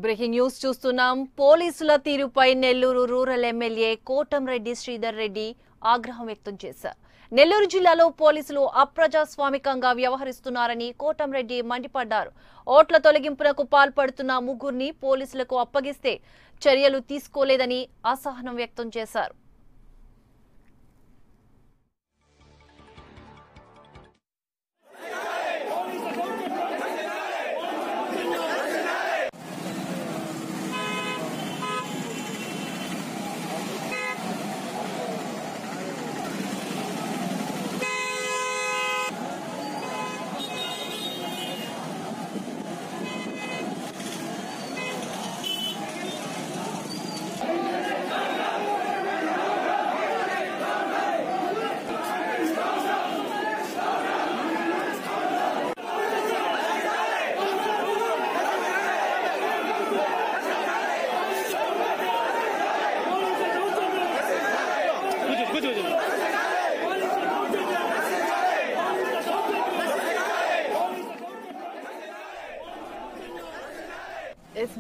Breaking news చూస్తున్నాం. పోలీసుల తీరుపై నెల్లూరు రూరల్ ఎమ్మెల్యే కోటంరెడ్డి శ్రీధర్ రెడ్డి ఆగ్రహం వ్యక్తం చేశారు. నెల్లూరు జిల్లాలో పోలీసులు అప్రజాస్వామికంగా వ్యవహరిస్తున్నారని కోటంరెడ్డి మండిపడ్డారు. ఓట్ల తొలగింపునకు పాల్పడుతున్న ముగ్గురిని పోలీసులకు అప్పగిస్తే చర్యలు తీసుకోలేదని అసహనం వ్యక్తం చేశారు.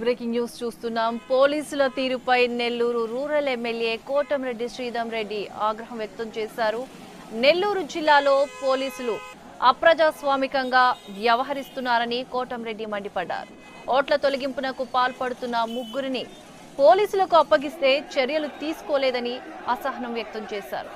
బ్రేకింగ్ న్యూస్ చూస్తున్నాం. పోలీసుల తీరుపై నెల్లూరు రూరల్ ఎమ్మెల్యే కోటంరెడ్డి శ్రీధర్ రెడ్డి ఆగ్రహం వ్యక్తం చేశారు. నెల్లూరు జిల్లాలో పోలీసులు అప్రజాస్వామికంగా వ్యవహరిస్తున్నారని కోటంరెడ్డి మండిపడ్డారు. ఓట్ల తొలగింపునకు పాల్పడుతున్న ముగ్గురిని పోలీసులకు అప్పగిస్తే చర్యలు తీసుకోలేదని అసహనం వ్యక్తం చేశారు.